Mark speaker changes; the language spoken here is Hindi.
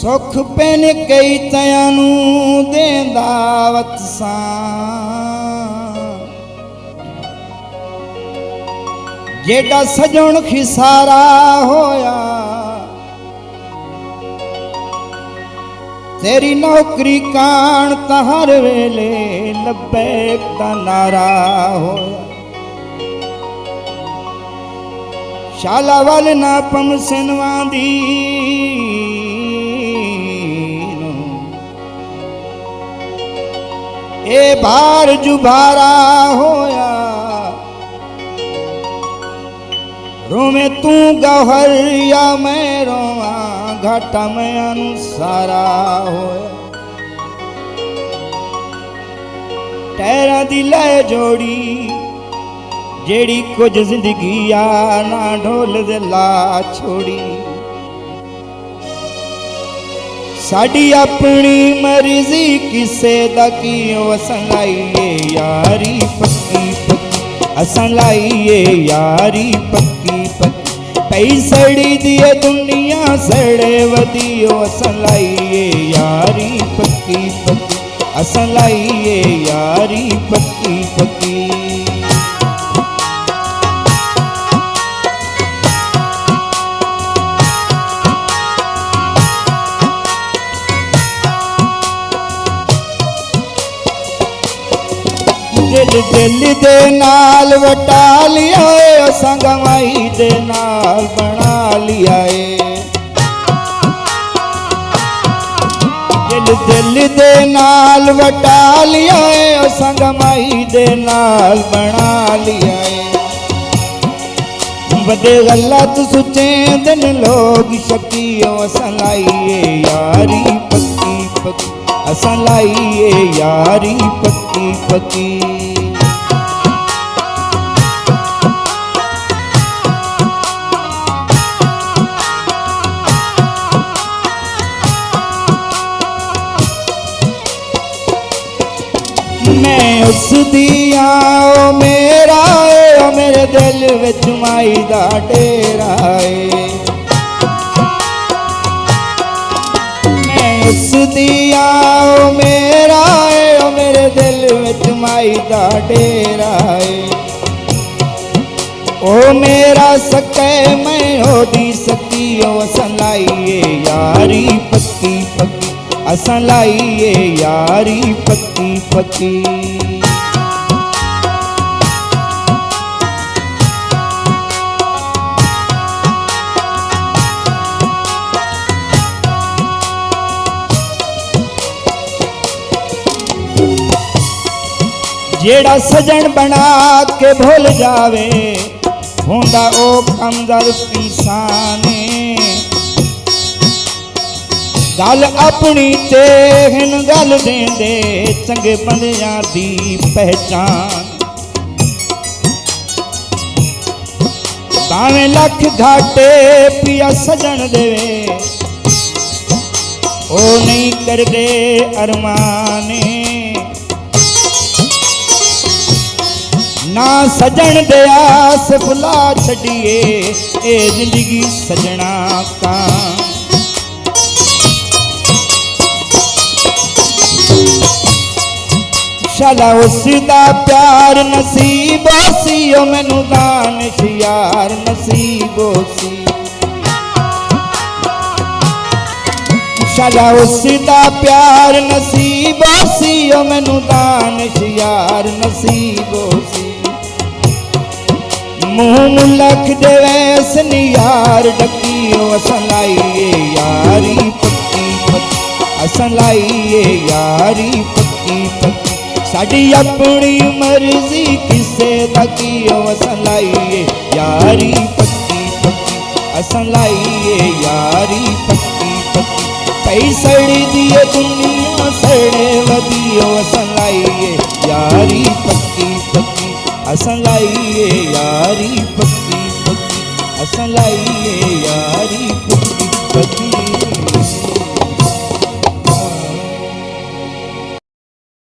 Speaker 1: सुख पेन कई तयानू देंदा वतसां जेड़ा सजण खिसारा होया तेरी नौकरी कान तहर वेले लब्बैक दा नारा होया शाला वाल ना पमसनवा दी ए भार जुभारा होया रोवे तू गौहर या मैं रोवा घाटा में अनुसारा होया टैरा दी लै जोड़ी जेड़ी कुछ जिंदगी आ ना ढोल दे ला छोड़ी साड़ी अपनी मर्जी किसे दा कियों असां लाइए यारी पक्की पक्की असां लाइए यारी पक्की पक्की पई सड़ी दिए दुनिया सड़े वदियो असां लाइए यारी पक्की पक्की असां लाइए यारी पक्की पक्की दिल दिल दे नाल वटा लिया असां गवाई दे नाल बना लिया दिल दिल दे नाल वटा लिया असां गवाई दे नाल बना लिया वदे गलत सुचे दिन लोग शकीयो असां लाइए यारी पक्की पक्की असां लाइए यारी पक्की पक्की मैं उस दिया ओ मेरा ओ मेरे दिल विच माई दा डेरा उस दिया ओ मेरा ओ मेरे दिल विच माई दा डेरा ओ मेरा सके मैं ओदी सकी ओ असां लाइए यारी पक्की पक्की असां लाइए यारी पक्की पक्की जेड़ा सजन बना के भूल जावे होंदा ओ कमदर इंसान गल अपनी ते हिन गल देंदे चंगे बंदियां दी पहचान भावें लख घाटे पिया सजन देवे ओ नहीं करदे अरमाने ना सजन दे आस फुला छड़िए ए जिंदगी सजना का शाला उसदा प्यार नसीबो सी ओ मैनू दानिश यार नसीबो सी शाला उसदा प्यार नसीबो सी ओ मैनू दानिश यार नसीबो सी मुँह मुलख दे वैसन यार डकियो असां लाइए यारी पक्की पक्की असां लाइए यारी पक्की पक्की साड़ी अपनी मर्जी किसे दा कियो असां लाइए यारी पक्की पक्की असां लाइए यारी पक्की पक्की पई सड़ी दिए दुनिया सड़े वदियो असां लाइए यारी पक्की पक्की असां लाइए यारी पक्की पक्की असां लाइए यारी